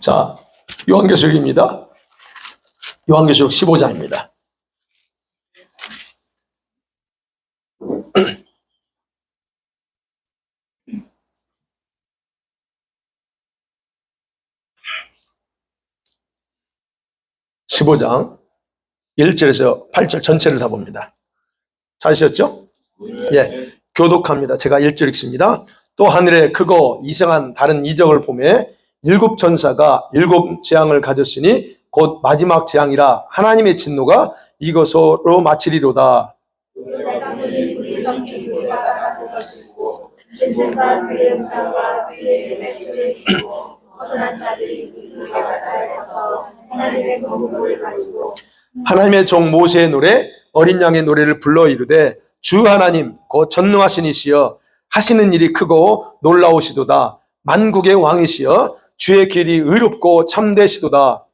자, 요한계시록입니다. 요한계시록 15장입니다. (15장) 1절에서 8절 전체를 다 봅니다. 찾으셨죠? 예, 교독합니다. 제가 1절 읽습니다. 또 하늘에 크고 이상한 다른 이적을 보매 일곱 천사가 일곱 재앙을 가졌으니 곧 마지막 재앙이라 하나님의 진노가 이것으로 마치리로다. 하나님의 종 모세의 노래 어린 양의 노래를 불러 이르되 주 하나님 곧 전능하신 이시여 하시는 일이 크고 놀라우시도다. 만국의 왕이시여 주의 길이 의롭고 참되시도다.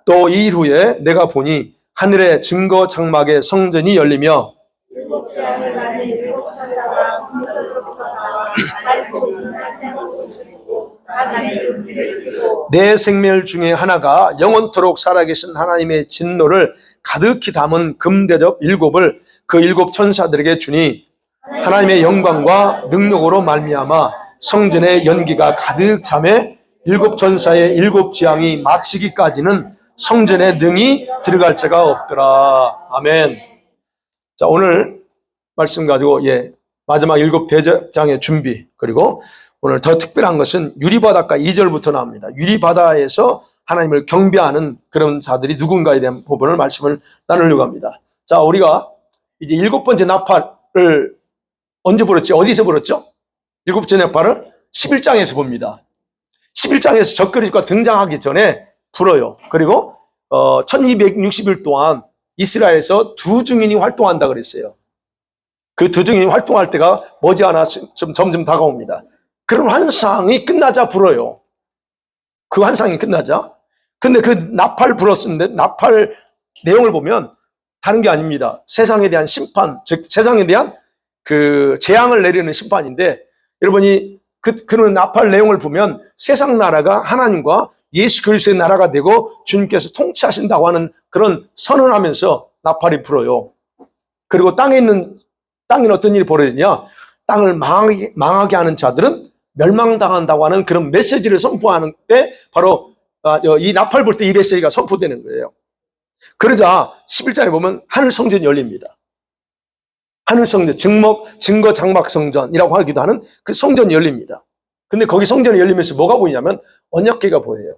또 이 일 후에 내가 보니 하늘의 증거 장막의 성전이 열리며 내 생멸 중에 하나가 영원토록 살아계신 하나님의 진노를 가득히 담은 금대접 일곱을 그 일곱 천사들에게 주니 하나님의 영광과 능력으로 말미암아 성전의 연기가 가득 차매 일곱 천사의 일곱 지향이 마치기까지는 성전에 능히 들어갈 자가 없더라. 아멘. 자, 오늘 말씀 가지고 마지막 일곱 대장의 준비, 그리고 오늘 더 특별한 것은 유리바닷가 2절부터 나옵니다. 유리바다에서 하나님을 경배하는 그런 자들이 누군가에 대한 부분을 말씀을 나누려고 합니다. 자, 우리가 이제 일곱 번째 나팔을 언제 불었지? 어디서 불었죠? 일곱 번째 나팔을 11장에서 봅니다. 11장에서 적그리스도가 등장하기 전에 불어요. 그리고 1260일 동안 이스라엘에서 두 증인이 활동한다 그랬어요. 그 두 증인이 활동할 때가 머지않아 좀 점점 다가옵니다. 그런 환상이 끝나자 불어요. 그 환상이 끝나자. 근데 그 나팔 불었는데 나팔 내용을 보면 다른 게 아닙니다. 세상에 대한 심판, 즉 세상에 대한 그 재앙을 내리는 심판인데, 여러분이 그런 나팔 내용을 보면 세상 나라가 하나님과 예수 그리스도의 나라가 되고 주님께서 통치하신다고 하는 그런 선언하면서 나팔이 불어요. 그리고 땅에는 어떤 일이 벌어지냐? 땅을 망하게 하는 자들은 멸망당한다고 하는 그런 메시지를 선포하는 때 바로 이 나팔 불 때 이 메시지가 선포되는 거예요. 그러자 11장에 보면 하늘 성전이 열립니다. 하늘 성전, 증거 장막 성전이라고 하기도 하는 그 성전이 열립니다. 근데 거기 성전이 열리면서 뭐가 보이냐면 언약궤가 보여요.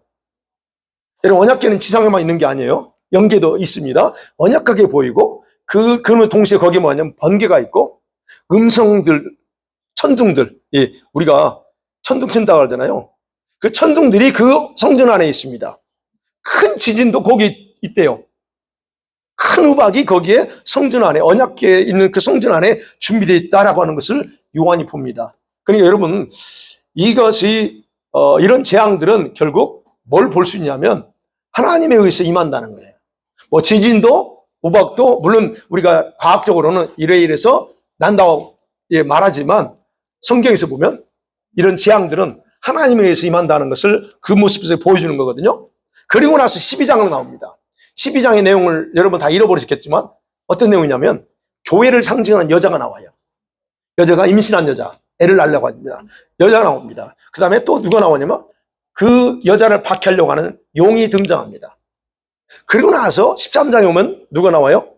여러분, 언약궤는 지상에만 있는 게 아니에요. 영계도 있습니다. 언약궤가 보이고 그러면 동시에 거기에 뭐냐면 번개가 있고 음성들, 천둥들, 우리가 천둥 친다고 하잖아요. 그 천둥들이 그 성전 안에 있습니다. 큰 지진도 거기 있대요. 큰 우박이 거기에 성전 안에, 언약궤에 있는 그 성전 안에 준비되어 있다라고 하는 것을 요한이 봅니다. 그러니까 여러분, 이것이 이런 재앙들은 결국 뭘 볼 수 있냐면 하나님에 의해서 임한다는 거예요. 뭐 지진도 우박도 물론 우리가 과학적으로는 이래서 난다고 말하지만 성경에서 보면 이런 재앙들은 하나님에 의해서 임한다는 것을 그 모습에서 보여주는 거거든요. 그리고 나서 12장으로 나옵니다. 12장의 내용을 여러분 다 잃어버리셨겠지만 어떤 내용이냐면 교회를 상징하는 여자가 나와요. 여자가 임신한 여자, 애를 낳으려고 합니다. 여자가 나옵니다. 그 다음에 또 누가 나오냐면 그 여자를 박해하려고 하는 용이 등장합니다. 그리고 나서 13장에 오면 누가 나와요?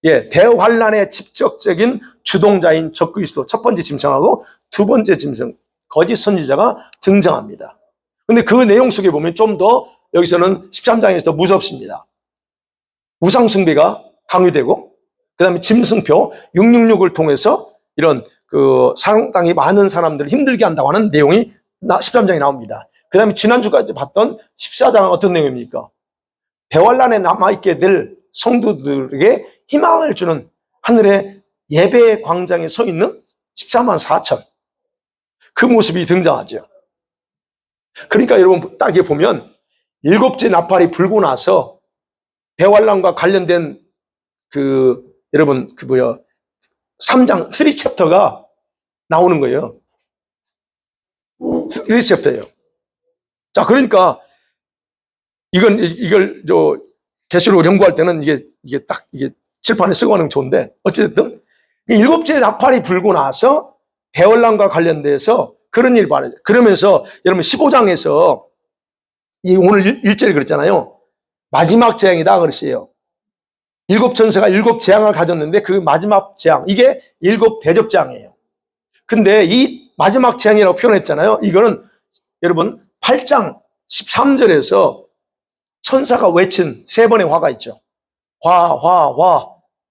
대환란의 직접적인 주동자인 적그리스도 첫 번째 짐승하고 두 번째 짐승 거짓 선지자가 등장합니다. 근데 그 내용 속에 보면 좀 더 여기서는 13장에서 더 무섭습니다. 우상숭배가 강요되고 그 다음에 짐승표 666을 통해서 이런 그 상당히 많은 사람들을 힘들게 한다고 하는 내용이 13장에 나옵니다. 그 다음에 지난주까지 봤던 14장은 어떤 내용입니까? 대환란에 남아있게 될 성도들에게 희망을 주는 하늘의 예배 광장에 서 있는 14만 4천 그 모습이 등장하죠. 그러니까 여러분 딱 보면 일곱째 나팔이 불고 나서 대환란과 관련된 여러분 3장 3챕터가 나오는 거예요. 3챕터예요. 자, 그러니까 이걸 계시록 연구할 때는 이게 딱 칠판에 쓰고 하는 게 좋은데, 어찌됐든 일곱째 나팔이 불고 나서 대환란과 관련돼서 그런 일이 벌어져요. 그러면서 여러분 15장에서 오늘 1절에 그랬잖아요. 마지막 재앙이다 그랬어요. 일곱 천사가 일곱 재앙을 가졌는데 그 마지막 재앙, 이게 일곱 대접 재앙이에요. 근데 이 마지막 재앙이라고 표현했잖아요. 이거는 여러분 8장 13절에서 천사가 외친 세 번의 화가 있죠. 화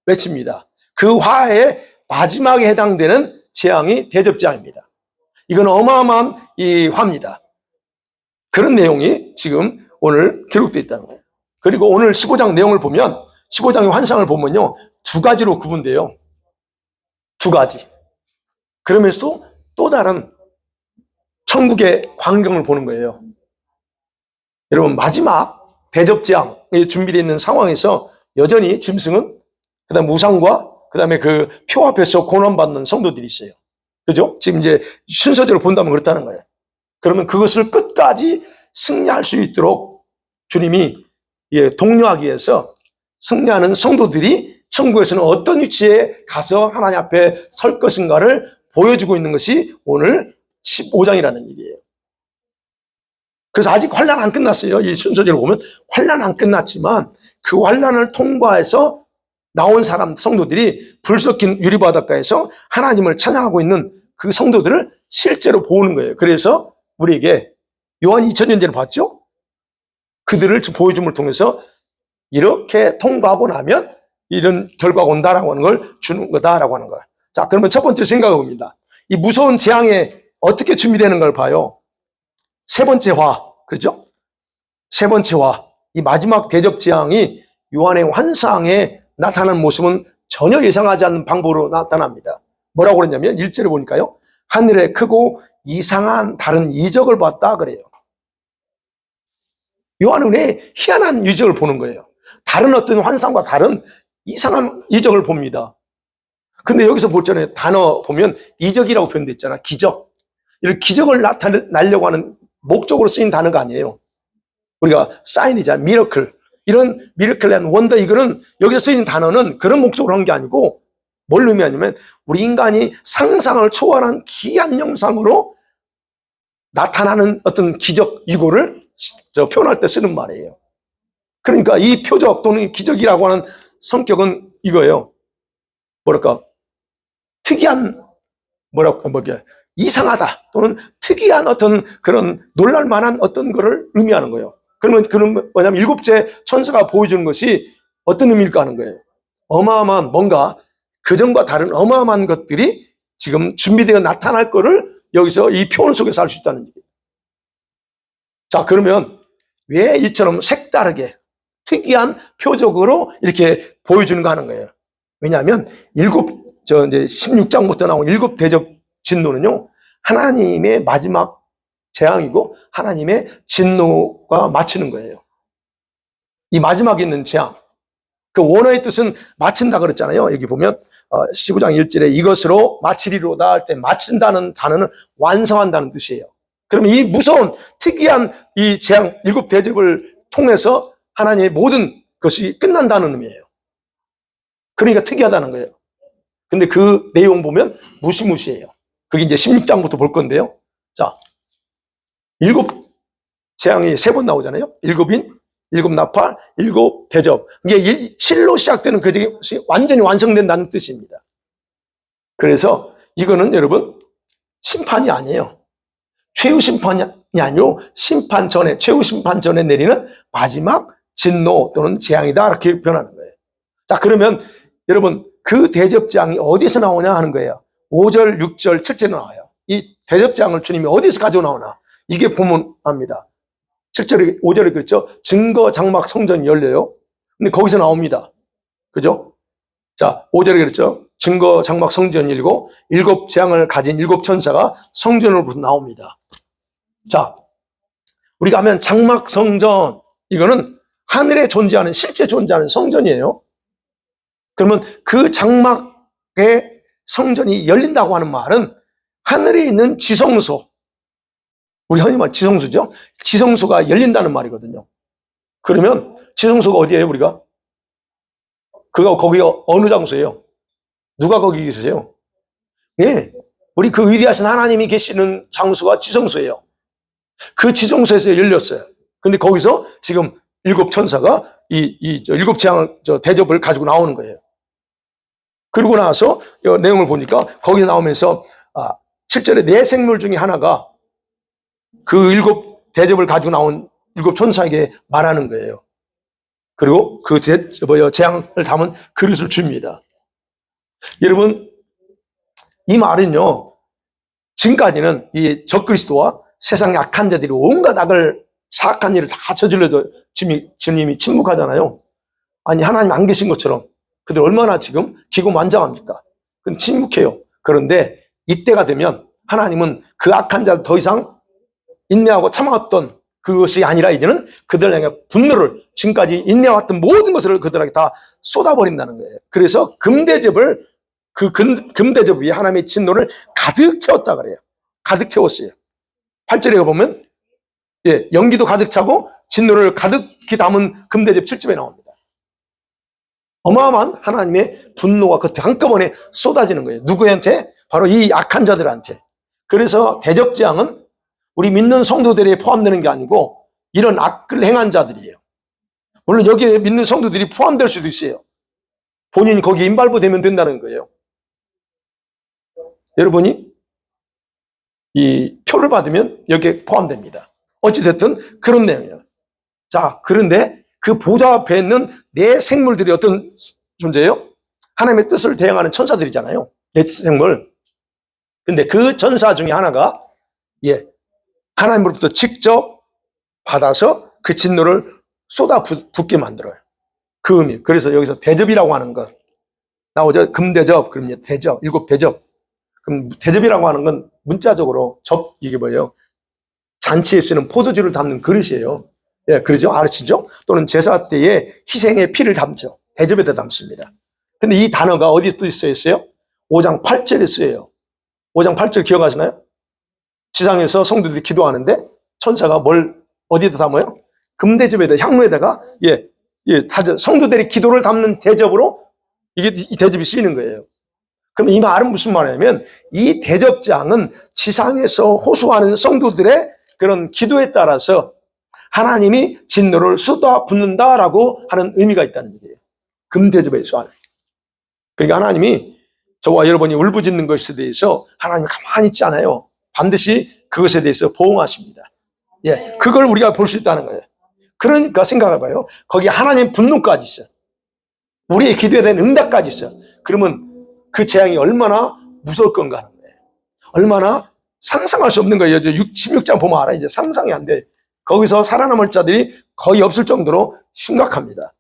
외칩니다. 그 화의 마지막에 해당되는 재앙이 대접재앙입니다. 이건 어마어마한 이 화입니다. 그런 내용이 지금 오늘 기록되어 있다는 거예요. 그리고 오늘 15장 내용을 보면, 15장의 환상을 보면요, 두 가지로 구분돼요. 두 가지. 그러면서 또 다른 천국의 광경을 보는 거예요. 여러분, 마지막 대접재앙이 준비되어 있는 상황에서 여전히 짐승은, 그 다음에 우상과 그 다음에 그 표 앞에서 고난받는 성도들이 있어요. 그죠? 지금 이제 순서대로 본다면 그렇다는 거예요. 그러면 그것을 끝까지 승리할 수 있도록 주님이 독려하기 위해서 승리하는 성도들이 천국에서는 어떤 위치에 가서 하나님 앞에 설 것인가를 보여주고 있는 것이 오늘 15장이라는 얘기예요. 그래서 아직 환난 안 끝났어요. 이 순서대로 보면 환난 안 끝났지만 그 환난을 통과해서 나온 사람, 성도들이 불 섞인 유리바닷가에서 하나님을 찬양하고 있는 그 성도들을 실제로 보는 거예요. 그래서 우리에게 요한 2000년 전에 봤죠? 그들을 보여줌을 통해서 이렇게 통과하고 나면 이런 결과가 온다라고 하는 걸 주는 거다라고 하는 거예요. 자, 그러면 첫 번째 생각해 봅니다. 이 무서운 재앙에 어떻게 준비되는 걸 봐요. 세 번째 화, 그렇죠? 세 번째 화, 이 마지막 대접 재앙이 요한의 환상에 나타나는 모습은 전혀 예상하지 않는 방법으로 나타납니다. 뭐라고 그랬냐면 1절에 보니까요, 하늘에 크고 이상한 다른 이적을 봤다 그래요. 요한은 왜 희한한 이적을 보는 거예요? 다른 어떤 환상과 다른 이상한 이적을 봅니다. 근데 여기서 보잖아요. 단어 보면 이적이라고 표현되어 있잖아. 기적. 이런 기적을 나타내려고 하는 목적으로 쓰인 단어가 아니에요. 우리가 사인이자 미러클, 이런 미러클 앤 원더, 이거는 여기서 쓰인 단어는 그런 목적으로 한 게 아니고 뭘 의미하냐면 우리 인간이 상상을 초월한 기이한 형상으로 나타나는 어떤 기적, 이거를 표현할 때 쓰는 말이에요. 그러니까 이 표적 또는 기적이라고 하는 성격은 이거예요. 뭐랄까, 특이한, 이상하다 또는 특이한 어떤 그런 놀랄만한 어떤 거를 의미하는 거예요. 그러면 뭐냐면 일곱째 천사가 보여주는 것이 어떤 의미일까 하는 거예요. 어마어마한 뭔가 그전과 다른 어마어마한 것들이 지금 준비되어 나타날 거를 여기서 이 표현 속에서 알 수 있다는 얘기예요. 자, 그러면 왜 이처럼 색다르게 특이한 표적으로 이렇게 보여주는가 하는 거예요. 왜냐하면 이제 16장부터 나온 일곱 대접 진노는요, 하나님의 마지막 재앙이고 하나님의 진노가 마치는 거예요. 이 마지막에 있는 재앙, 그 원어의 뜻은 마친다 그랬잖아요. 여기 보면 15장 1절에 이것으로 마치리로다 할 때 마친다는 단어는 완성한다는 뜻이에요. 그러면 이 무서운 특이한 이 재앙 일곱 대접을 통해서 하나님의 모든 것이 끝난다는 의미예요. 그러니까 특이하다는 거예요. 근데 그 내용 보면 무시무시해요. 그게 이제 16장부터 볼 건데요. 자, 일곱 재앙이 세 번 나오잖아요. 일곱인, 일곱 나팔, 일곱 대접. 이게 실로 시작되는 그것이 완전히 완성된다는 뜻입니다. 그래서 이거는 여러분 심판이 아니에요. 최후 심판이 아니고 심판 전에, 최후 심판 전에 내리는 마지막 진노 또는 재앙이다, 이렇게 표현하는 거예요. 자, 그러면 여러분 그 대접재앙이 어디서 나오냐 하는 거예요. 5절, 6절, 7절에 나와요. 이 대접재앙을 주님이 어디서 가져 나오나, 이게 보면 압니다. 7절에, 5절에 그랬죠. 증거 장막 성전이 열려요. 근데 거기서 나옵니다. 그죠? 자, 5절에 그랬죠. 증거 장막 성전이 열리고 일곱 재앙을 가진 일곱 천사가 성전으로부터 나옵니다. 자, 우리가 하면 장막 성전, 이거는 하늘에 존재하는, 실제 존재하는 성전이에요. 그러면 그 장막의 성전이 열린다고 하는 말은 하늘에 있는 지성소, 우리 흔히 말 지성소죠. 지성소가 열린다는 말이거든요. 그러면 지성소가 어디예요, 우리가? 거기가 어느 장소예요? 누가 거기 계세요? 예. 우리 그 위대하신 하나님이 계시는 장소가 지성소예요. 그 지성소에서 열렸어요. 근데 거기서 지금 일곱 천사가 일곱 재앙 대접을 가지고 나오는 거예요. 그러고 나서 이 내용을 보니까 거기 나오면서 7절에 네 생물 중에 하나가 그 일곱 대접을 가지고 나온 일곱 천사에게 말하는 거예요. 그리고 그 재앙을 담은 그릇을 줍니다. 여러분, 이 말은요, 지금까지는 이 적그리스도와 세상의 악한 자들이 온갖 악을, 사악한 일을 다 저질러도 주님이 침묵하잖아요. 아니, 하나님 안 계신 것처럼 그들 얼마나 지금 기고만장합니까? 그건 침묵해요. 그런데 이때가 되면 하나님은 그 악한 자를 더 이상 인내하고 참아왔던 그것이 아니라 이제는 그들 향해 분노를, 지금까지 인내해왔던 모든 것을 그들에게 다 쏟아버린다는 거예요. 그래서 금대접을, 그 금대접 위에 하나님의 진노를 가득 채웠다 그래요. 가득 채웠어요. 8절에 보면 연기도 가득 차고 진노를 가득히 담은 금대접 7절에 나옵니다. 어마어마한 하나님의 분노가 그때 한꺼번에 쏟아지는 거예요. 누구한테? 바로 이 악한 자들한테. 그래서 대접재앙은 우리 믿는 성도들이 포함되는 게 아니고 이런 악을 행한 자들이에요. 물론 여기에 믿는 성도들이 포함될 수도 있어요. 본인이 거기에 임발부되면 된다는 거예요. 여러분이 이 표를 받으면 여기에 포함됩니다. 어찌됐든 그런 내용이에요. 자, 그런데 그 보좌 앞에 있는 네 생물들이 어떤 존재예요? 하나님의 뜻을 대행하는 천사들이잖아요. 네 생물. 근데 그 천사 중에 하나가 하나님으로부터 직접 받아서 그 진노를 쏟아붓게 만들어요. 그 의미. 그래서 여기서 대접이라고 하는 것 나오죠. 금대접, 그럼 대접, 일곱 대접. 그럼 대접이라고 하는 건 문자적으로 이게 뭐예요? 잔치에 쓰는 포도주를 담는 그릇이에요. 예, 그러죠? 아시죠? 또는 제사 때에 희생의 피를 담죠. 대접에다 담습니다. 근데 이 단어가 어디에 또 쓰여있어요? 5장 8절에 쓰여요. 5장 8절 기억하시나요? 지상에서 성도들이 기도하는데 천사가 어디에다 담아요? 금대접에다, 향로에다가 성도들이 기도를 담는 대접으로 이 대접이 쓰이는 거예요. 그럼 이 말은 무슨 말이냐면 이 대접장은 지상에서 호소하는 성도들의 그런 기도에 따라서 하나님이 진노를 쏟아붓는다라고 하는 의미가 있다는 얘기예요. 금대접에 의해서. 그러니까 하나님이 저와 여러분이 울부짖는 것에 대해서 하나님이 가만히 있지 않아요. 반드시 그것에 대해서 보응하십니다. 그걸 우리가 볼 수 있다는 거예요. 그러니까 생각해봐요. 거기 하나님 분노까지 있어요. 우리의 기도에 대한 응답까지 있어요. 그러면 그 재앙이 얼마나 무서울 건가 하는 거예요. 얼마나 상상할 수 없는 거예요. 16장 보면 알아요. 이제 상상이 안 돼. 거기서 살아남을 자들이 거의 없을 정도로 심각합니다.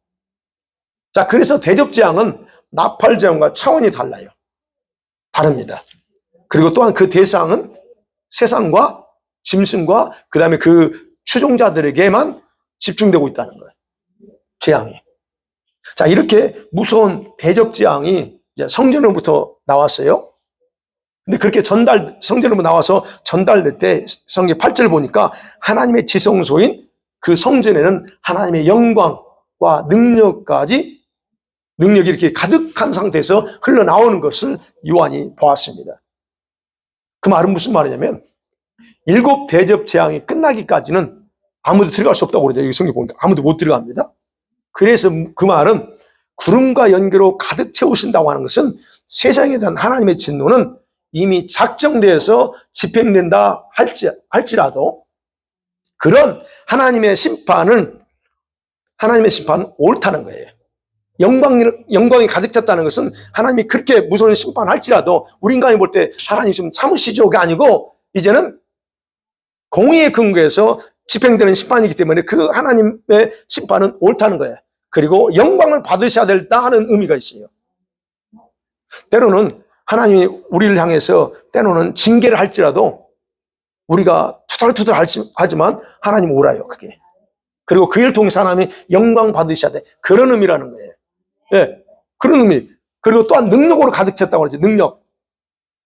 자, 그래서 대접재앙은 나팔재앙과 차원이 달라요. 다릅니다. 그리고 또한 그 대상은 세상과 짐승과 그 다음에 그 추종자들에게만 집중되고 있다는 거예요. 재앙이. 자, 이렇게 무서운 대접재앙이 성전으로부터 나왔어요. 근데 그렇게 성전으로 나와서 전달될 때 성경 8절 보니까 하나님의 지성소인 그 성전에는 하나님의 영광과 능력이 이렇게 가득한 상태에서 흘러나오는 것을 요한이 보았습니다. 그 말은 무슨 말이냐면 일곱 대접 재앙이 끝나기까지는 아무도 들어갈 수 없다고 그러죠. 여기 성경 보니까 아무도 못 들어갑니다. 그래서 그 말은 구름과 연기로 가득 채우신다고 하는 것은 세상에 대한 하나님의 진노는 이미 작정되어서 집행된다 할지라도 그런 하나님의 심판은 옳다는 거예요. 영광이 가득 찼다는 것은 하나님이 그렇게 무서운 심판을 할지라도 우리 인간이 볼 때 하나님 좀 참으시죠가 아니고 이제는 공의의 근거에서 집행되는 심판이기 때문에 그 하나님의 심판은 옳다는 거예요. 그리고 영광을 받으셔야 된다 하는 의미가 있어요. 때로는 하나님이 우리를 향해서 때로는 징계를 할지라도 우리가 투덜투덜 하지만 하나님 오라요, 그게. 그리고 그 일 통해서 하나님이 영광 받으셔야 돼. 그런 의미라는 거예요. 예, 그런 의미. 그리고 또한 능력으로 가득 찼다고 그러죠. 능력.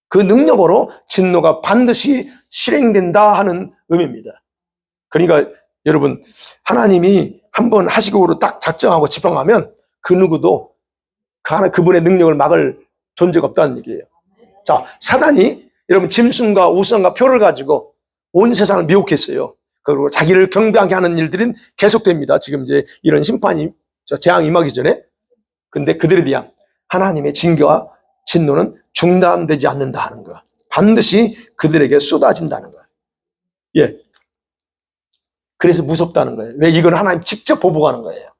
그 능력으로 진노가 반드시 실행된다 하는 의미입니다. 그러니까 여러분, 하나님이 한번 하시고로 딱 작정하고 지팡하면 그 누구도 그분의 능력을 막을 존재가 없다는 얘기예요. 자, 사단이 여러분 짐승과 우상과 표를 가지고 온 세상을 미혹했어요. 그리고 자기를 경배하게 하는 일들은 계속됩니다. 지금 이제 이런 심판이, 재앙이 임하기 전에. 근데 그들에 대한 하나님의 징계와 진노는 중단되지 않는다 하는 거야. 반드시 그들에게 쏟아진다는 거야. 예. 그래서 무섭다는 거예요. 왜? 이건 하나님 직접 보복하는 거예요.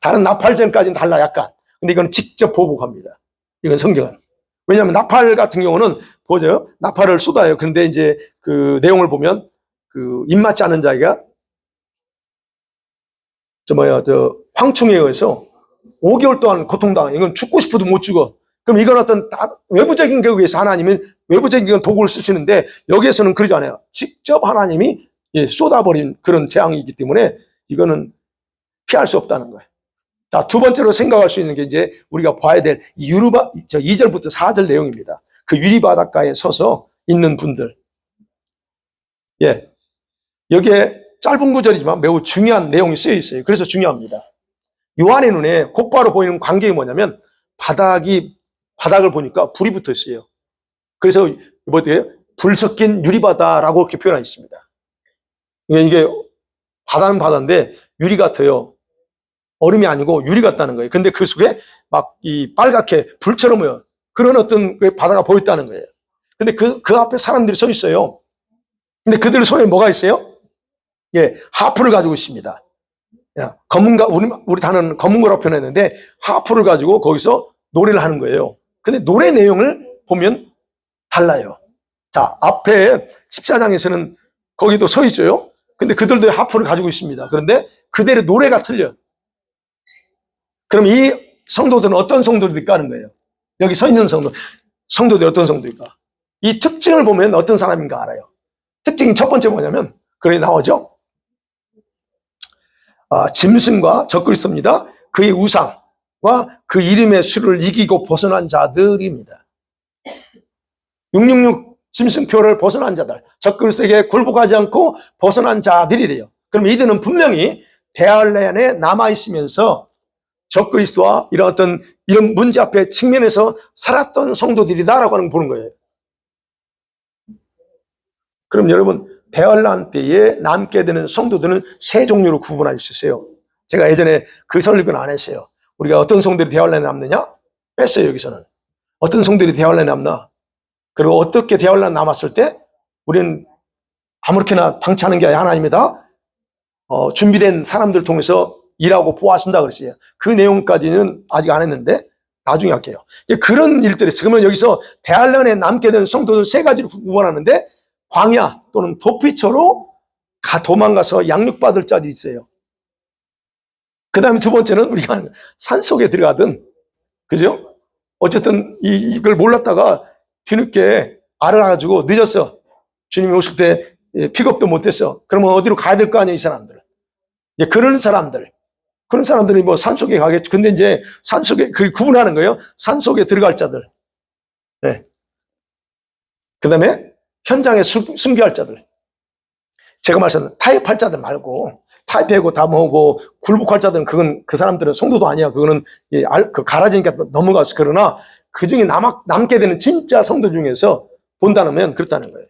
다른 나팔전까지는 달라, 약간. 근데 이건 직접 보복합니다. 이건 성경은. 왜냐하면 나팔 같은 경우는 보죠. 나팔을 쏟아요. 그런데 이제 그 내용을 보면 그 입맞지 않은 자가 황충에 의해서 5개월 동안 고통당해. 이건 죽고 싶어도 못 죽어. 그럼 이건 어떤 외부적인 거에 의해서 하나님은 외부적인 도구를 쓰시는데 여기에서는 그러지 않아요. 직접 하나님이 쏟아버린 그런 재앙이기 때문에 이거는 피할 수 없다는 거예요. 자, 두 번째로 생각할 수 있는 게 이제 우리가 봐야 될 2절부터 4절 내용입니다. 그 유리바닷가에 서서 있는 분들. 예. 여기에 짧은 구절이지만 매우 중요한 내용이 쓰여 있어요. 그래서 중요합니다. 요한의 눈에 곧바로 보이는 광경이 뭐냐면 바닥을 보니까 불이 붙어 있어요. 그래서 어떻게 불 섞인 유리바다라고 이렇게 표현하고 있습니다. 이게 바다는 바다인데 유리 같아요. 얼음이 아니고 유리 같다는 거예요. 근데 그 속에 막 이 빨갛게 불처럼 보여. 그런 어떤 바다가 보였다는 거예요. 근데 그 앞에 사람들이 서 있어요. 근데 그들 손에 뭐가 있어요? 예, 하프를 가지고 있습니다. 검은가, 우리 단어는 검은 거라고 표현했는데 하프를 가지고 거기서 노래를 하는 거예요. 근데 노래 내용을 보면 달라요. 자, 앞에 14장에서는 거기도 서 있어요. 근데 그들도 하프를 가지고 있습니다. 그런데 그들의 노래가 틀려. 그럼 이 성도들은 어떤 성도들일까 하는 거예요. 여기 서 있는 성도들이 어떤 성도일까? 이 특징을 보면 어떤 사람인가 알아요. 특징이 첫 번째 뭐냐면, 그래 나오죠? 짐승과 적그리스도입니다. 그의 우상과 그 이름의 수를 이기고 벗어난 자들입니다. 666 짐승표를 벗어난 자들, 적그리스도에게 굴복하지 않고 벗어난 자들이래요. 그럼 이들은 분명히 대할례안에 남아있으면서 적그리스도와 이런 문제 앞에 측면에서 살았던 성도들이다라고 하는 걸 보는 거예요. 그럼 여러분, 대환란 때에 남게 되는 성도들은 세 종류로 구분할 수 있어요. 제가 예전에 그 설교는 안 했어요. 우리가 어떤 성도들이 대환란에 남느냐? 뺐어요, 여기서는. 어떤 성도들이 대환란에 남나? 그리고 어떻게 대환란에 남았을 때 우리는 아무렇게나 방치하는 게 하나님이다. 준비된 사람들 통해서 일하고 보호하신다 그랬어요. 그 내용까지는 아직 안 했는데 나중에 할게요. 그런 일들이 있어요. 그러면 여기서 대환란에 남게 된 성도는 세 가지로 구분하는데 광야 또는 도피처로 도망가서 양육받을 자도 있어요. 그 다음에 두 번째는 우리가 산속에 들어가든, 그죠? 어쨌든 이걸 몰랐다가 뒤늦게 알아가지고 늦었어. 주님이 오실 때 픽업도 못했어. 그러면 어디로 가야 될 거 아니에요, 이 사람들. 그런 사람들이 뭐 산속에 가겠죠. 근데 이제 산속에, 그 구분하는 거예요. 산속에 들어갈 자들. 네. 그 다음에 현장에 순교할 자들. 제가 말씀드린 타협할 자들 말고, 타협하고 담하고 굴복할 자들은 그 사람들은 성도도 아니야. 그거는 갈아지니까 넘어가서. 그러나 그 중에 남게 되는 진짜 성도 중에서 본다면 그렇다는 거예요.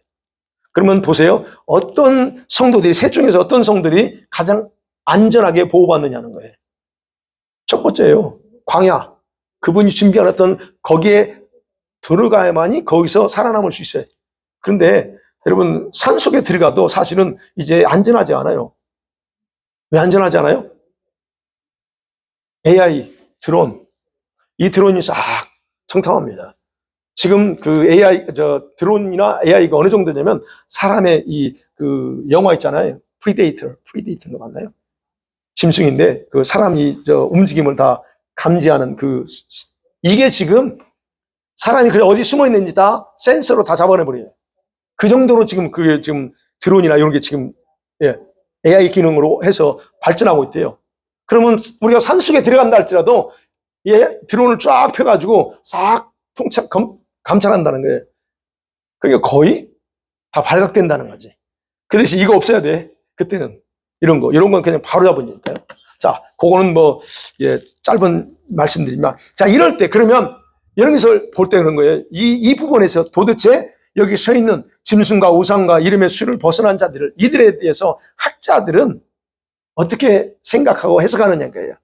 그러면 보세요. 어떤 성도들이, 셋 중에서 어떤 성도들이 가장 안전하게 보호받느냐는 거예요. 첫 번째예요. 광야. 그분이 준비한 거기에 들어가야만이 거기서 살아남을 수 있어요. 그런데 여러분, 산속에 들어가도 사실은 이제 안전하지 않아요. 왜 안전하지 않아요? AI, 드론. 이 드론이 싹 청탐합니다. 지금 그 드론이나 AI가 어느 정도냐면 사람의 그 영화 있잖아요. 프리데이터가 맞나요? 짐승인데 그 사람이 움직임을 다 감지하는 이게 지금 사람이 어디 숨어 있는지 다 센서로 다 잡아내버려요. 그 정도로 지금 그게 지금 드론이나 이런 게 지금 AI 기능으로 해서 발전하고 있대요. 그러면 우리가 산속에 들어간다 할지라도 드론을 쫙 펴가지고 싹 감찰한다는 거예요. 그러니까 거의 다 발각된다는 거지. 그 대신 이거 없어야 돼. 그때는 이런 건 그냥 바로 잡으니까요. 자, 그거는 짧은 말씀드리면, 자, 이럴 때 그러면 이런 것을 볼 때 그런 거예요. 이 부분에서 도대체 여기 서 있는 짐승과 우상과 이름의 수를 벗어난 자들을, 이들에 대해서 학자들은 어떻게 생각하고 해석하느냐는 거예요.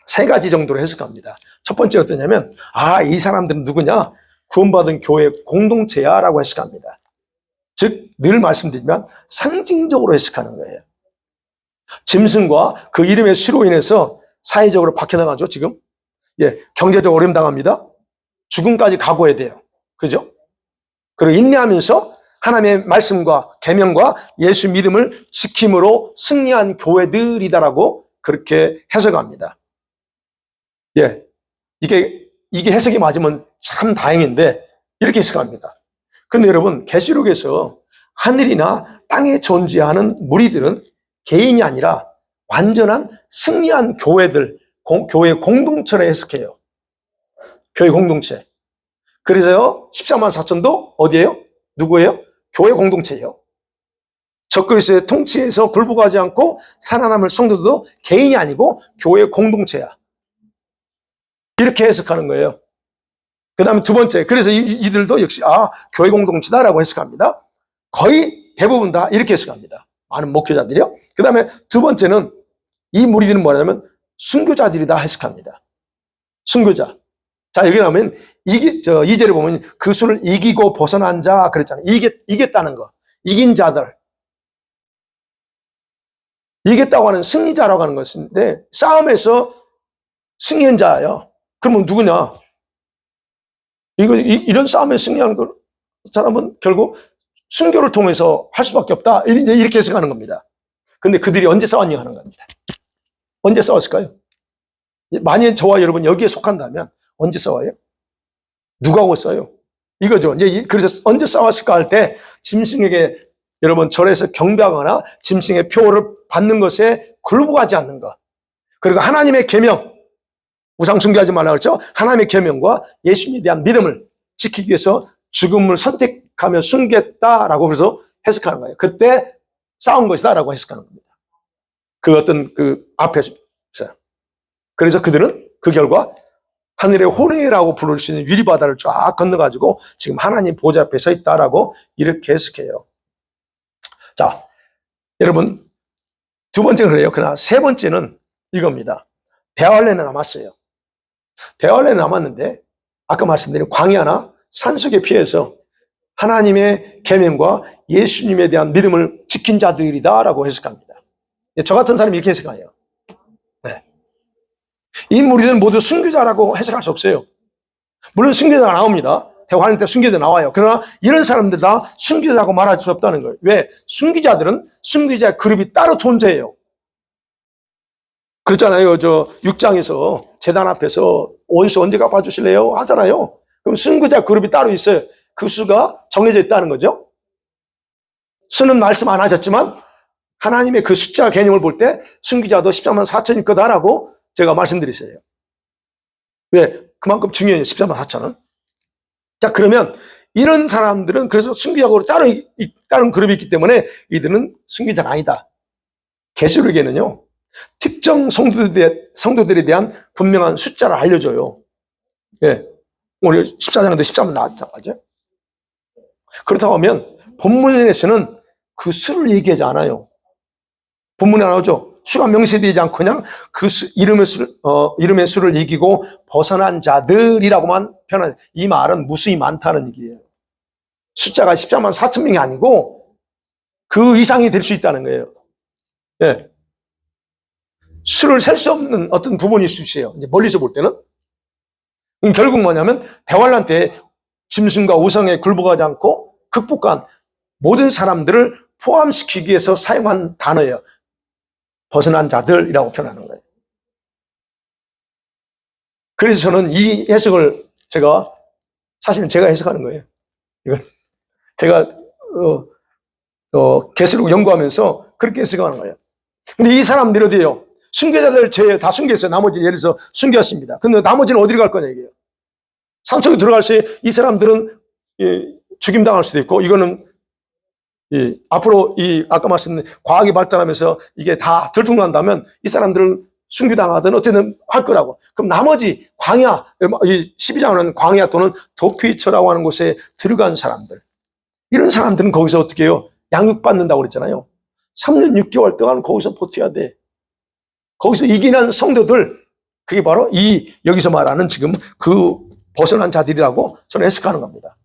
세 가지 정도로 해석합니다. 첫 번째 어떠냐면, 이 사람들은 누구냐? 구원받은 교회 공동체야 라고 해석합니다. 즉, 늘 말씀드리면 상징적으로 해석하는 거예요. 짐승과 그 이름의 수로 인해서 사회적으로 박혀나가죠, 지금. 경제적 어려움 당합니다. 죽음까지 각오해야 돼요. 그죠? 그리고 인내하면서 하나님의 말씀과 계명과 예수 믿음을 지킴으로 승리한 교회들이다라고 그렇게 해석합니다. 이게 해석이 맞으면 참 다행인데 이렇게 해석합니다. 그런데 여러분, 계시록에서 하늘이나 땅에 존재하는 무리들은 개인이 아니라 완전한 승리한 교회들, 교회 공동체를 해석해요. 교회 공동체. 그래서요, 14만 4천도 어디예요? 누구예요? 교회 공동체예요. 적그리스도의 통치에서 굴복하지 않고 살아남을 성도도 개인이 아니고 교회 공동체야. 이렇게 해석하는 거예요. 그 다음에 두 번째, 그래서 이들도 역시 교회 공동체다라고 해석합니다. 거의 대부분 다 이렇게 해석합니다. 많은 목회자들이요. 그 다음에 두 번째는 이 무리들은 뭐냐면 순교자들이다 해석합니다. 순교자. 자, 여기 나오면 2절에 보면 그 수를 이기고 벗어난 자 그랬잖아요. 이겼다는 거. 이긴 자들. 이겼다고 하는 승리자라고 하는 것인데 싸움에서 승리한 자예요. 그러면 누구냐? 이런 싸움에 승리하는 사람은 결국 순교를 통해서 할 수밖에 없다. 이렇게 해석하는 겁니다. 근데 그들이 언제 싸웠냐 하는 겁니다. 언제 싸웠을까요? 만약 저와 여러분 여기에 속한다면 언제 싸워요? 누가 하고 싸워요? 이거죠. 그래서 언제 싸웠을까 할 때 짐승에게 여러분 절에서 경배하거나 짐승의 표를 받는 것에 굴복하지 않는 것. 그리고 하나님의 계명, 우상 숭배하지 말라고 그랬죠. 하나님의 계명과 예수님에 대한 믿음을 지키기 위해서 죽음을 선택하며 숨겼다라고 그래서 해석하는 거예요. 그때 싸운 것이다라고 해석하는 겁니다. 그 어떤 앞에서. 그래서 그들은 그 결과 하늘의 호령이라고 부를 수 있는 유리바다를 쫙 건너가지고 지금 하나님 보좌 앞에 서 있다라고 이렇게 해석해요. 자, 여러분, 두 번째는 그래요. 그러나 세 번째는 이겁니다. 대활례는 남았어요. 대활례는 남았는데 아까 말씀드린 광야나 산속에 피해서 하나님의 계명과 예수님에 대한 믿음을 지킨 자들이다라고 해석합니다. 저 같은 사람이 이렇게 해석해요. 이 무리들은 모두 순교자라고 해석할 수 없어요. 물론 순교자가 나옵니다. 대환란 때 순교자 나와요. 그러나 이런 사람들 다 순교자라고 말할 수 없다는 거예요. 왜? 순교자들은 순교자의 그룹이 따로 존재해요. 그렇잖아요. 6장에서 제단 앞에서 원수 언제 갚아주실래요? 하잖아요. 그럼 순교자 그룹이 따로 있어요. 그 수가 정해져 있다는 거죠. 수는 말씀 안 하셨지만 하나님의 그 숫자 개념을 볼 때 순교자도 14만 4천일 거다라고 제가 말씀드렸어요. 왜? 그만큼 중요해요. 14만 4천은. 자, 그러면 이런 사람들은 그래서 순교자로 다른 그룹이 있기 때문에 이들은 순교자가 아니다. 계시록에는요, 특정 성도들에 대한 분명한 숫자를 알려줘요. 오늘 14장에도 13만 나왔잖아요. 그렇다고 하면 본문에서는 그 수를 얘기하지 않아요. 본문에 나오죠. 수가 명시되지 않고 그냥 그 이름의 수를 이기고 벗어난 자들이라고만 표현한 이 말은 무수히 많다는 얘기예요. 숫자가 14만 4천 명이 아니고 그 이상이 될 수 있다는 거예요. 수를 셀 수 없는 어떤 부분일 수 있어요. 이제 멀리서 볼 때는. 결국 뭐냐면 대환란 때 짐승과 우상에 굴복하지 않고 극복한 모든 사람들을 포함시키기 위해서 사용한 단어예요. 벗어난 자들이라고 표현하는 거예요. 그래서 저는 이 해석을 사실은 제가 해석하는 거예요. 이건 제가 계시록 연구하면서 그렇게 생각하는 거예요. 근데 이 사람들이 어디에요? 순교자들 제외 다 순교했어요. 나머지 예를 들어서 순교했습니다. 근데 나머지는 어디로 갈 거냐 이게요. 산속에 들어갈 때 이 사람들은 죽임당할 수도 있고, 이거는 앞으로 아까 말씀드린 과학이 발달하면서 이게 다 들통난다면 이 사람들은 순교당하든 어쨌든 할 거라고. 그럼 나머지 광야, 이 12장은 광야 또는 도피처라고 하는 곳에 들어간 사람들, 이런 사람들은 거기서 어떻게 해요? 양육받는다고 그랬잖아요. 3년 6개월 동안 거기서 버텨야 돼. 거기서 이기는 성도들, 그게 바로 여기서 말하는 지금 그 벗어난 자들이라고 저는 해석하는 겁니다.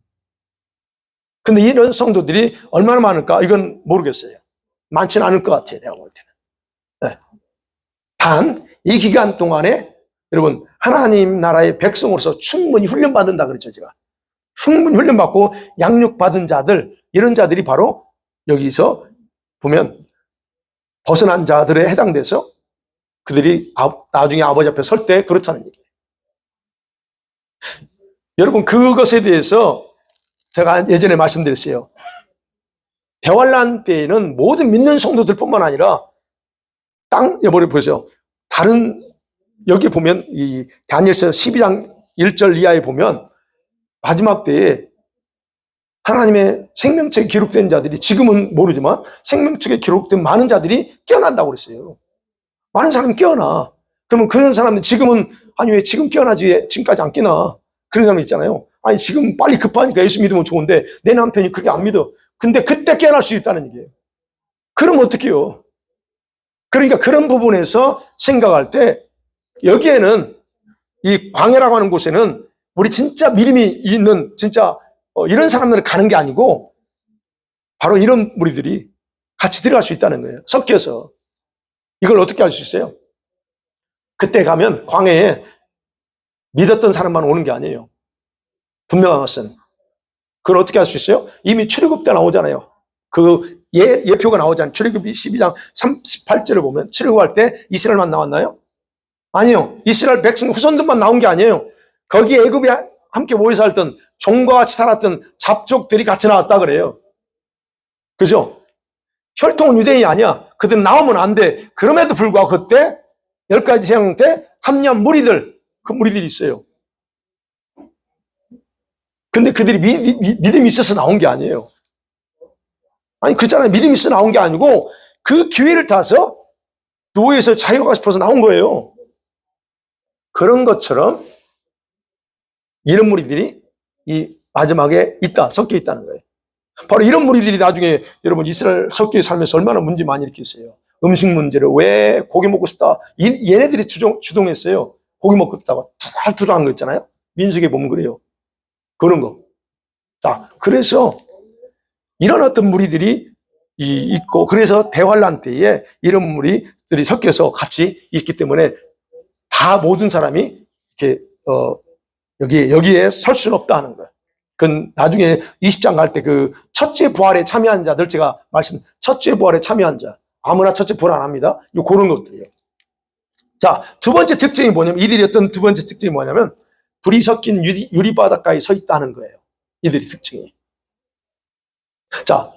근데 이런 성도들이 얼마나 많을까? 이건 모르겠어요. 많지는 않을 것 같아요, 내가 볼 때는. 네. 단, 이 기간 동안에 여러분, 하나님 나라의 백성으로서 충분히 훈련받는다 그랬죠, 제가. 충분히 훈련받고 양육받은 자들, 이런 자들이 바로 여기서 보면 벗어난 자들에 해당돼서 그들이 나중에 아버지 앞에 설 때 그렇다는 얘기예요. 여러분, 그것에 대해서 제가 예전에 말씀드렸어요. 대환란 때에는 모든 믿는 성도들뿐만 아니라 여기 보세요. 다른 여기 보면 이 다니엘서 12장 1절 이하에 보면 마지막 때에 하나님의 생명책에 기록된 자들이, 지금은 모르지만 생명책에 기록된 많은 자들이 깨어난다고 그랬어요. 많은 사람이 깨어나. 그러면 그런 사람들 지금은 아니 왜 지금 깨어나지 왜 지금까지 안 깨나? 그런 사람 있잖아요. 아니 지금 빨리 급하니까 예수 믿으면 좋은데 내 남편이 그렇게 안 믿어. 근데 그때 깨어날 수 있다는 얘기예요. 그럼 어떡해요? 그러니까 그런 부분에서 생각할 때 여기에는 이 광야라고 하는 곳에는 우리 진짜 믿음이 있는 진짜 이런 사람들은 가는 게 아니고 바로 이런 무리들이 같이 들어갈 수 있다는 거예요. 섞여서. 이걸 어떻게 할 수 있어요? 그때 가면 광야에 믿었던 사람만 오는 게 아니에요. 분명한 것은. 그걸 어떻게 할 수 있어요? 이미 출애굽 때 나오잖아요. 그 예표가 나오잖아요. 출애굽 12장 38절을 보면 출애굽할 때 이스라엘만 나왔나요? 아니요. 이스라엘 백성 후손들만 나온 게 아니에요. 거기에 애굽에 함께 모여 살던 종과 같이 살았던 잡족들이 같이 나왔다 그래요. 그죠? 혈통은 유대인이 아니야. 그들은 나오면 안 돼. 그럼에도 불구하고 그때 10가지 재앙 때 합류한 무리들, 그 무리들이 있어요. 근데 그들이 믿음이 있어서 나온 게 아니에요. 아니, 그렇잖아요. 믿음이 있어서 나온 게 아니고 그 기회를 타서 노예에서 자유하고 싶어서 나온 거예요. 그런 것처럼 이런 무리들이 이 마지막에 섞여 있다는 거예요. 바로 이런 무리들이 나중에 여러분 이스라엘 섞여 살면서 얼마나 문제 많이 일으켰어요. 음식 문제를 왜 고기 먹고 싶다. 얘네들이 주동했어요. 고기 먹고 싶다고 투덜투덜한 거 있잖아요. 민수기에 보면 그래요. 그런 거. 자, 그래서 이런 어떤 무리들이 있고, 그래서 대환란 때에 이런 무리들이 섞여서 같이 있기 때문에 다 모든 사람이 이렇게 여기에 설 수는 없다 하는 거예요. 그건 나중에 20장 갈 때 그 첫째 부활에 참여한 자들, 제가 첫째 부활에 참여한 자, 아무나 첫째 부활 안 합니다. 그런 것들이에요. 자, 두 번째 특징이 뭐냐면, 이들이 어떤 두 번째 특징이 뭐냐면, 불이 섞인 유리바닷가에 서 있다는 거예요. 이들이 특징이. 자,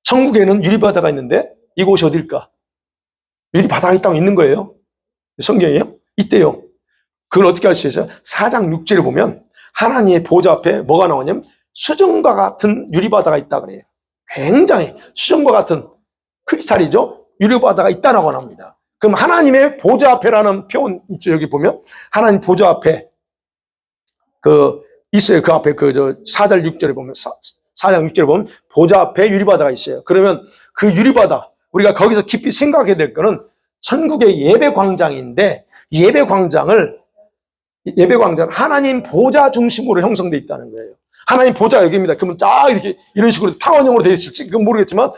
천국에는 유리바다가 있는데 이곳이 어딜까? 유리바다가 있다고 있는 거예요. 성경이에요? 있대요. 그걸 어떻게 할 수 있어요? 4장 6절에 보면 하나님의 보좌 앞에 뭐가 나오냐면 수정과 같은 유리바다가 있다 그래요. 굉장히 수정과 같은 크리스탈이죠. 유리바다가 있다라고 합니다. 그럼 하나님의 보좌 앞에라는 표현 있죠. 여기 보면 하나님 보좌 앞에 있어요. 그 앞에 4장 6절에 보면 4장 6절에 보면 보좌 앞에 유리바다가 있어요. 그러면 그 유리바다, 우리가 거기서 깊이 생각해야 될 거는 천국의 예배광장인데, 예배광장은 하나님 보좌 중심으로 형성되어 있다는 거예요. 하나님 보좌 여기입니다. 그러면 쫙 이렇게 이런 식으로 타원형으로 되어 있을지 그건 모르겠지만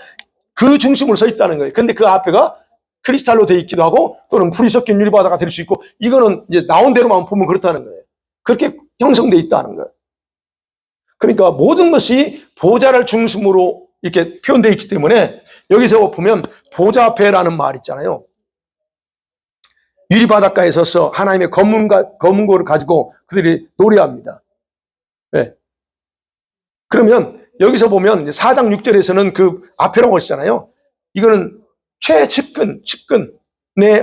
그 중심으로 서 있다는 거예요. 근데 그 앞에가 크리스탈로 되어 있기도 하고 또는 불이 섞인 유리바다가 될 수 있고, 이거는 이제 나온 대로만 보면 그렇다는 거예요. 그렇게 형성되어 있다는 거예요. 그러니까 모든 것이 보좌를 중심으로 이렇게 표현되어 있기 때문에 여기서 보면 보좌 앞에라는 말 있잖아요. 유리바닷가에 서서 하나님의 검은고를 가지고 그들이 노래합니다. 네. 그러면 여기서 보면 4장 6절에서는 그 앞에라고 하시잖아요. 이거는 측근의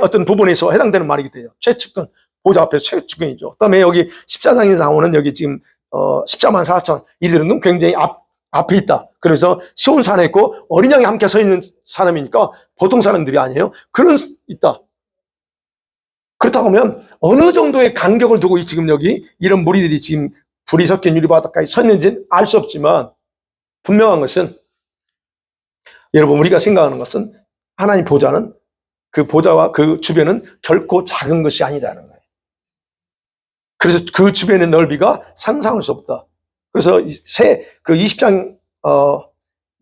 어떤 부분에서 해당되는 말이기 때문에 최측근, 보좌 앞에 최측근이죠. 그다음에 여기 14장에서 나오는 여기 지금 14만 4천 이들은 굉장히 앞에 있다. 그래서 시온산에 있고 어린 양이 함께 서 있는 사람이니까 보통 사람들이 아니에요. 그런 있다. 그렇다고 하면 어느 정도의 간격을 두고 지금 여기 이런 무리들이 지금 불이 섞인 유리바닥까지 서 있는지는 알 수 없지만 분명한 것은 여러분 우리가 생각하는 것은 하나님 보좌는 그 보좌와 그 주변은 결코 작은 것이 아니라는 거예요. 그래서 그 주변의 넓이가 상상할 수 없다. 그래서 그 20장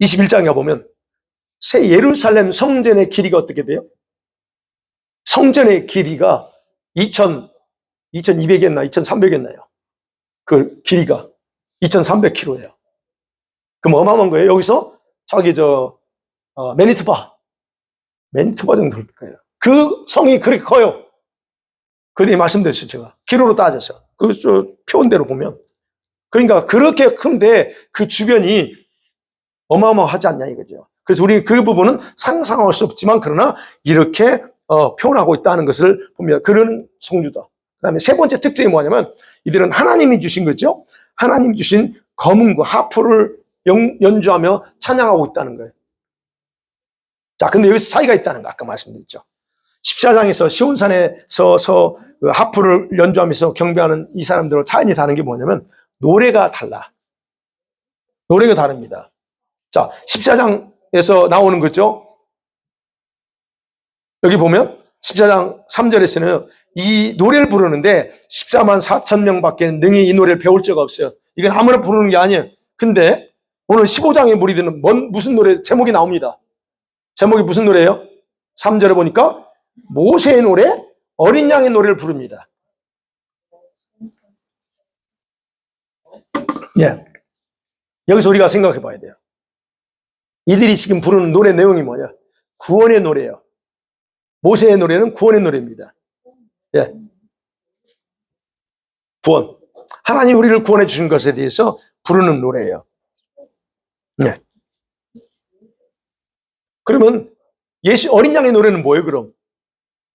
21장에 보면 새 예루살렘 성전의 길이가 어떻게 돼요? 성전의 길이가 2200이었나 2300이었나요? 그 길이가 2300km예요. 그럼 어마어마한 거예요. 여기서 저기 매니토바 정도 될 거예요. 그 성이 그렇게 커요. 그때 말씀드렸죠, 제가. 키로로 따져서. 표현대로 보면. 그러니까 그렇게 큰데 그 주변이 어마어마하지 않냐 이거죠. 그래서 우리 그 부분은 상상할 수 없지만 그러나 이렇게 표현하고 있다는 것을 보면 그런 성주다. 그 다음에 세 번째 특징이 뭐냐면 이들은 하나님이 주신 거죠. 하나님이 주신 검은고 하프를 연주하며 찬양하고 있다는 거예요. 자, 근데 여기서 차이가 있다는 거 아까 말씀드렸죠. 14장에서 시온산에서 그 하프를 연주하면서 경배하는 이 사람들과 차이가 다른 게 뭐냐면 노래가 달라. 노래가 다릅니다. 자, 14장에서 나오는 거죠. 여기 보면 14장 3절에서는 이 노래를 부르는데 14만 4천 명밖에 능히 이 노래를 배울 적 없어요. 이건 아무나 부르는 게 아니에요. 근데 오늘 15장의 무리들은 무슨 노래 제목이 나옵니다. 제목이 무슨 노래예요? 3절에 보니까 모세의 노래, 어린 양의 노래를 부릅니다. 예. 여기서 우리가 생각해 봐야 돼요. 이들이 지금 부르는 노래 내용이 뭐냐? 구원의 노래예요. 모세의 노래는 구원의 노래입니다. 예. 구원. 하나님 우리를 구원해 주신 것에 대해서 부르는 노래예요. 예. 그러면 어린 양의 노래는 뭐예요, 그럼?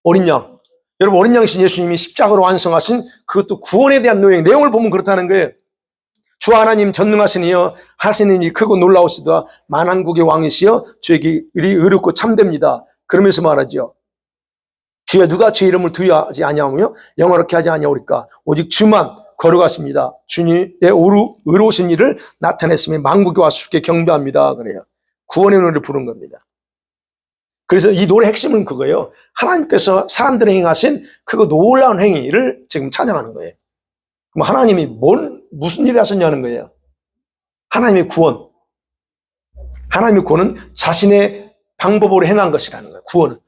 어린 양. 여러분, 어린 양이신 예수님이 십자가로 완성하신 그것도 구원에 대한 내용을 보면 그렇다는 거예요. 주 하나님 전능하시니여 하시는 일 크고 놀라우시다. 만왕국의 왕이시여 주의 일이 의롭고 참됩니다. 그러면서 말하죠. 주여 누가 주 이름을 두려워하지 아니하며 영화롭게 하지 아니하오리까. 오직 주만 거룩하십니다. 주님의 의로우신 일을 나타냈으며 만국의 와서 주께 경배합니다. 그래요. 구원의 노래를 부른 겁니다. 그래서 이 노래 핵심은 그거예요. 하나님께서 사람들에 행하신 그 놀라운 행위를 지금 찬양하는 거예요. 그럼 하나님이 무슨 일을 하셨냐는 거예요. 하나님의 구원. 하나님의 구원은 자신의 방법으로 행한 것이라는 거예요. 구원은.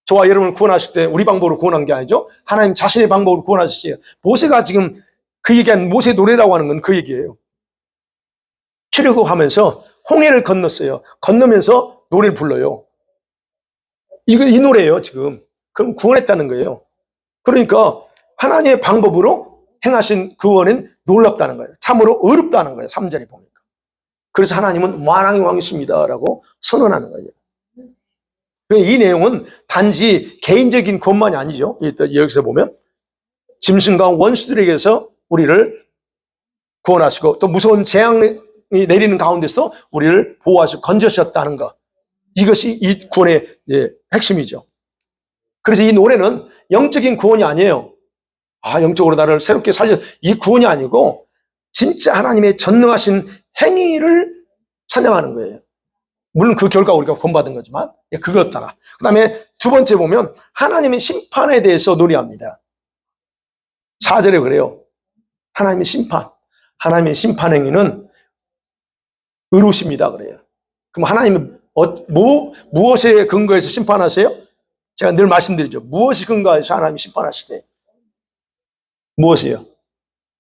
저와 여러분을 구원하실 때 우리 방법으로 구원한 게 아니죠. 하나님 자신의 방법으로 구원하셨어요. 모세가 지금 그 얘기한 모세 노래라고 하는 건 그 얘기예요. 출애굽하면서 홍해를 건넜어요. 건너면서 노래를 불러요. 이 노래예요, 지금. 그럼 구원했다는 거예요. 그러니까 하나님의 방법으로 행하신 구원은 놀랍다는 거예요. 참으로 어렵다는 거예요. 3절에 보니까. 그래서 하나님은 만왕의 왕이십니다라고 선언하는 거예요. 이 내용은 단지 개인적인 구원만이 아니죠. 여기서 보면 짐승과 원수들에게서 우리를 구원하시고 또 무서운 재앙이 내리는 가운데서 우리를 보호하시고 건져주셨다는 것. 이것이 이 구원의 핵심이죠. 그래서 이 노래는 영적인 구원이 아니에요. 영적으로 나를 새롭게 살려. 이 구원이 아니고 진짜 하나님의 전능하신 행위를 찬양하는 거예요. 물론 그 결과 우리가 구원받은 거지만 그것다가. 그 다음에 두 번째 보면 하나님의 심판에 대해서 노래합니다. 4절에 그래요. 하나님의 심판. 하나님의 심판 행위는 의로우십니다. 그래요. 그럼 하나님은 무엇에 근거해서 심판하세요? 제가 늘 말씀드리죠. 무엇이 근거해서 하나님이 심판하시세요? 무엇이에요?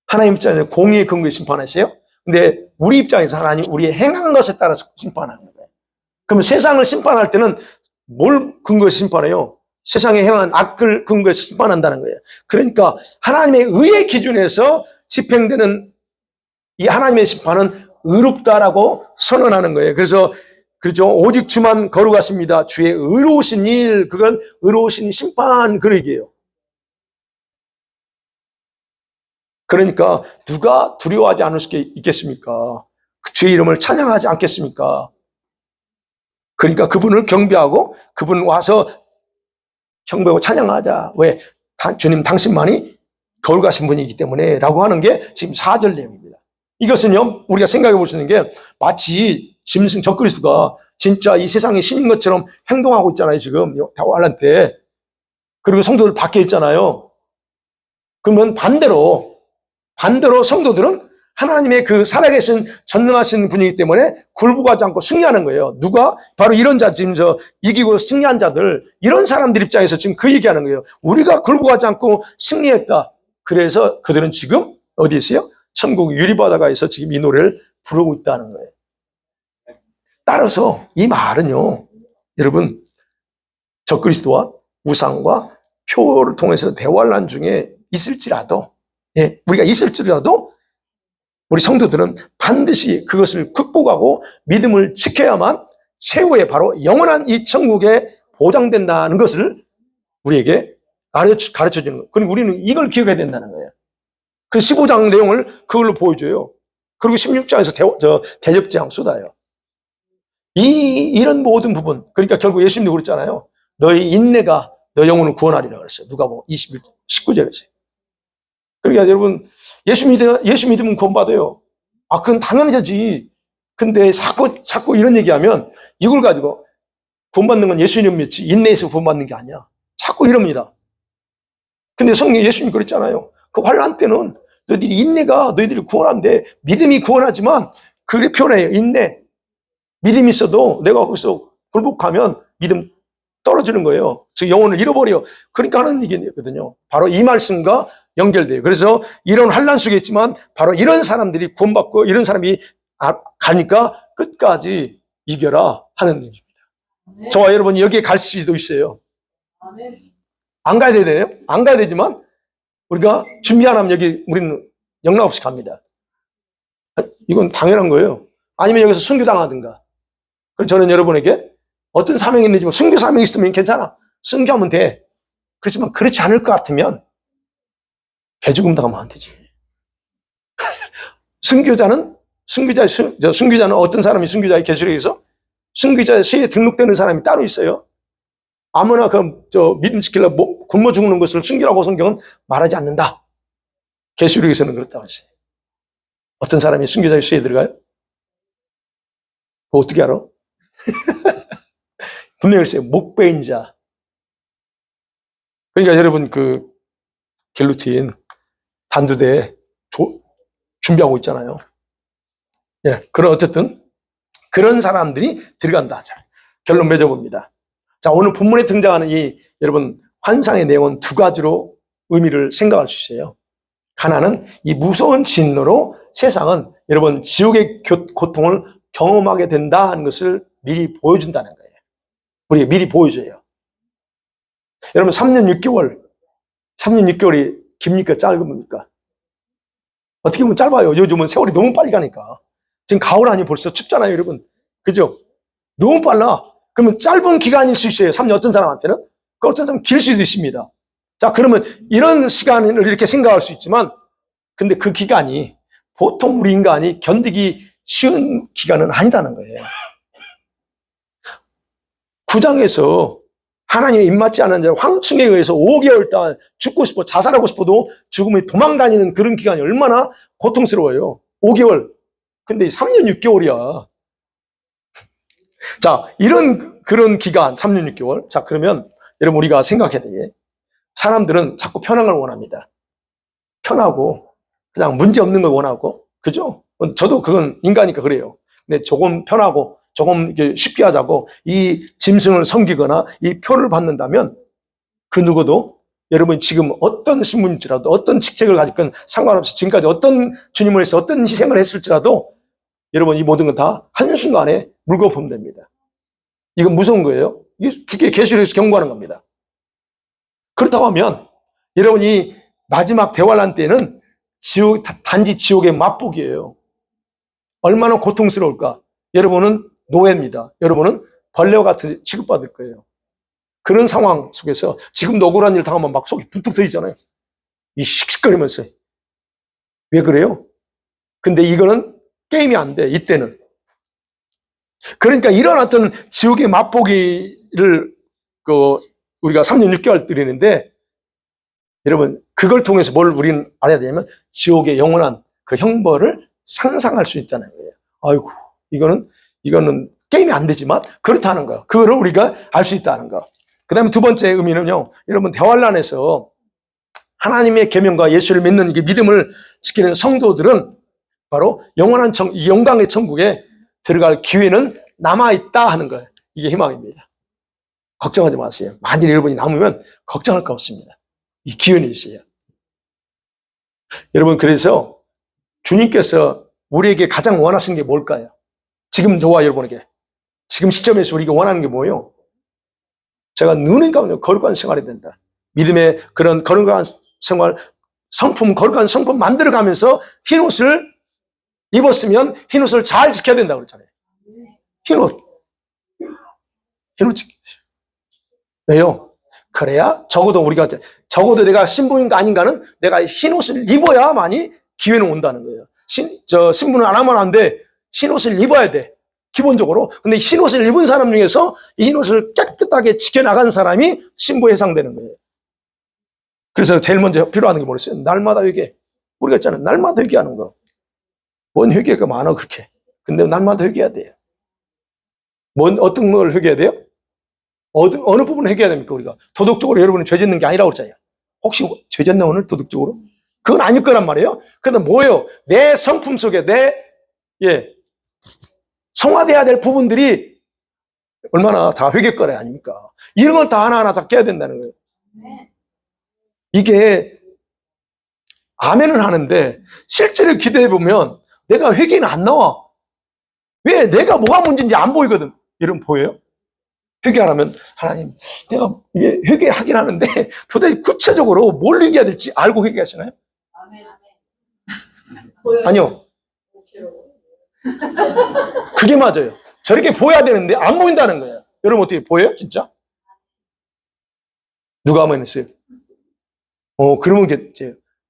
하나님 입장에서 공의의 근거에 심판하세요? 근데 우리 입장에서 하나님 우리의 행한 것에 따라서 심판하는 거예요. 그럼 세상을 심판할 때는 뭘 근거해서 심판해요? 세상에 행한 악을 근거해서 심판한다는 거예요. 그러니까 하나님의 의의 기준에서 집행되는 이 하나님의 심판은 의롭다라고 선언하는 거예요. 그래서 그렇죠. 오직 주만 거룩하십니다. 주의 의로우신 일, 그건 의로우신 심판, 그런 얘기예요. 그러니까 누가 두려워하지 않을 수 있겠습니까? 주의 이름을 찬양하지 않겠습니까? 그러니까 그분을 경배하고 그분 와서 경배하고 찬양하자. 왜? 주님 당신만이 거룩하신 분이기 때문에 라고 하는 게 지금 4절 내용입니다. 이것은요, 우리가 생각해 볼 수 있는 게 마치 짐승 적그리스도가 진짜 이 세상의 신인 것처럼 행동하고 있잖아요, 지금. 대환란 때. 그리고 성도들 밖에 있잖아요. 그러면 반대로 성도들은 하나님의 그 살아계신 전능하신 분이기 때문에 굴복하지 않고 승리하는 거예요. 누가? 바로 이런 자, 지금 이기고 승리한 자들, 이런 사람들 입장에서 지금 그 얘기하는 거예요. 우리가 굴복하지 않고 승리했다. 그래서 그들은 지금 어디 있어요? 천국 유리바다가에서 지금 이 노래를 부르고 있다는 거예요. 따라서 이 말은요, 여러분, 적그리스도와 우상과 표를 통해서 대환란 중에 있을지라도, 우리가 있을지라도 우리 성도들은 반드시 그것을 극복하고 믿음을 지켜야만 최후의 바로 영원한 이 천국에 보장된다는 것을 우리에게 가르쳐 주는 거예요. 그리고 우리는 이걸 기억해야 된다는 거예요. 그 15장 내용을 그걸로 보여줘요. 그리고 16장에서 대적재앙 쏟아요. 이런 모든 부분, 그러니까 결국 예수님도 그랬잖아요. 너희 인내가 너 영혼을 구원하리라 그랬어요. 누가복음 19절에서. 그러니까 여러분, 예수 믿으면 구원받아요. 그건 당연하지. 근데 자꾸 이런 얘기하면 이걸 가지고 구원받는 건 예수 이름 믿지 인내에서 구원받는 게 아니야. 자꾸 이럽니다. 근데 성경 예수님 그랬잖아요. 그 환난 때는 너희들이 인내가 너희들이 구원한대. 믿음이 구원하지만 그게 표현해요. 인내. 믿음이 있어도 내가 거기서 굴복하면 믿음 떨어지는 거예요. 즉 영혼을 잃어버려. 그러니까 하는 얘기거든요. 바로 이 말씀과 연결돼요. 그래서 이런 환난 속에 있지만 바로 이런 사람들이 구원받고 이런 사람이 가니까 끝까지 이겨라 하는 얘기입니다. 네. 저와 여러분이 여기에 갈 수도 있어요. 안 가야 되네요. 안 가야 되지만 우리가 준비 안 하면 여기 우리는 영락 없이 갑니다. 이건 당연한 거예요. 아니면 여기서 순교당하든가. 그래서 저는 여러분에게 어떤 사명이 있는지 순교 사명이 있으면 괜찮아. 순교하면 돼. 그렇지만 그렇지 않을 것 같으면 개죽음 당하면 안 되지. 순교자는 어떤 사람이 순교자의 계시록에서 순교자의 세에 등록되는 사람이 따로 있어요. 아무나 믿음 지키려고 굶어 죽는 것을 순교라고 성경은 말하지 않는다. 계시록에서는 그렇다고 했어요. 어떤 사람이 순교자의 수에 들어가요? 그거 어떻게 알아? 분명히 했어요. 목배인 자. 그러니까 여러분 길루틴 단두대 준비하고 있잖아요. 그런 어쨌든 그런 사람들이 들어간다. 자, 결론 맺어봅니다. 자, 오늘 본문에 등장하는 이 여러분 환상의 내용은 두 가지로 의미를 생각할 수 있어요. 하나는 이 무서운 진노로 세상은 여러분 지옥의 고통을 경험하게 된다는 것을 미리 보여준다는 거예요. 우리가 미리 보여줘요. 여러분 3년 6개월이 깁니까 짧습니까? 어떻게 보면 짧아요. 요즘은 세월이 너무 빨리 가니까. 지금 가을 아니 벌써 춥잖아요, 여러분. 그죠? 너무 빨라. 그러면 짧은 기간일 수 있어요. 3년 어떤 사람한테는. 어떤 사람은 길 수도 있습니다. 자, 그러면 이런 시간을 이렇게 생각할 수 있지만 근데 그 기간이 보통 우리 인간이 견디기 쉬운 기간은 아니다는 거예요. 9장에서 하나님의 입맞지 않은 자 황충에 의해서 5개월 동안 죽고 싶어 자살하고 싶어도 죽음에 도망다니는 그런 기간이 얼마나 고통스러워요. 5개월. 근데 3년 6개월이야. 자, 그런 기간 3년 6개월. 자, 그러면 여러분 우리가 생각해야 돼. 사람들은 자꾸 편한 걸 원합니다. 편하고 그냥 문제 없는 걸 원하고. 그죠? 저도 그건 인간이니까 그래요. 근데 조금 편하고 조금 쉽게 하자고 이 짐승을 섬기거나 이 표를 받는다면 그 누구도 여러분 지금 어떤 신분일지라도 어떤 직책을 가졌건 상관없이 지금까지 어떤 주님을 해서 어떤 희생을 했을지라도 여러분 이 모든 건 다 한순간에 물고 보면 됩니다. 이건 무서운 거예요. 그게 계시록에서 경고하는 겁니다. 그렇다고 하면 여러분이 마지막 대환란 때는 단지 지옥의 맛보기예요. 얼마나 고통스러울까? 여러분은 노예입니다. 여러분은 벌레와 같은 취급받을 거예요. 그런 상황 속에서 지금도 억울한 일 당하면 막 속이 붕툭 터지잖아요. 이 씩씩거리면서. 왜 그래요? 근데 이거는 게임이 안 돼, 이때는. 그러니까 이런 어떤 지옥의 맛보기를 우리가 3년 6개월 드리는데, 여러분, 그걸 통해서 뭘 우리는 알아야 되냐면, 지옥의 영원한 그 형벌을 상상할 수 있다는 거예요. 아이고, 이거는 게임이 안 되지만, 그렇다는 거예요. 그거를 우리가 알 수 있다는 거. 그 다음에 두 번째 의미는요, 여러분, 대환란에서 하나님의 계명과 예수를 믿는 그 믿음을 지키는 성도들은 바로 영원한 영광의 천국에 들어갈 기회는 남아있다 하는 거예요. 이게 희망입니다. 걱정하지 마세요. 만일 여러분이 남으면 걱정할 거 없습니다. 이 기회는 있어요. 여러분, 그래서 주님께서 우리에게 가장 원하시는 게 뭘까요? 지금 저와 여러분에게 지금 시점에서 우리가 원하는 게 뭐예요? 제가 눈의 가운데 거룩한 생활이 된다. 믿음의 그런 거룩한 생활, 거룩한 성품 만들어가면서 흰옷을 입었으면 흰옷을 잘 지켜야 된다고 그랬잖아요. 흰옷 지켜야 돼요. 왜요? 그래야 적어도 내가 신부인가 아닌가는 내가 흰옷을 입어야만이 기회는 온다는 거예요. 신부는 안 하면 안 돼. 흰옷을 입어야 돼. 기본적으로. 근데 흰옷을 입은 사람 중에서 이 흰옷을 깨끗하게 지켜나간 사람이 신부에 해당되는 거예요. 그래서 제일 먼저 필요한 게 뭐였어요? 날마다 회개. 우리가 있잖아요. 날마다 회개하는 거. 뭔 회개가 많아, 그렇게. 근데 날마다 회개해야 돼요. 어떤 걸 회개해야 돼요? 어느 부분을 회개해야 됩니까, 우리가? 도덕적으로 여러분이 죄 짓는 게 아니라고 그랬잖아요. 혹시 죄 짓나, 오늘 도덕적으로? 그건 아닐 거란 말이에요. 근데 뭐예요? 내 성품 속에 성화돼야 될 부분들이 얼마나 다 회개거래 아닙니까? 이런 건 다 하나하나 다 깨야 된다는 거예요. 이게 아멘은 하는데 실제로 기도해 보면 내가 회개는 안 나와. 왜? 내가 뭐가 문제인지 안 보이거든. 여러분 보여요? 회개하라면 하나님, 내가 이게 회개하긴 하는데 도대체 구체적으로 뭘 회개해야 될지 알고 회개하시나요? 아니요. 그게 맞아요. 저렇게 보여야 되는데 안 보인다는 거예요. 여러분 어떻게 보여요? 진짜? 누가 아멘 했어요? 그러면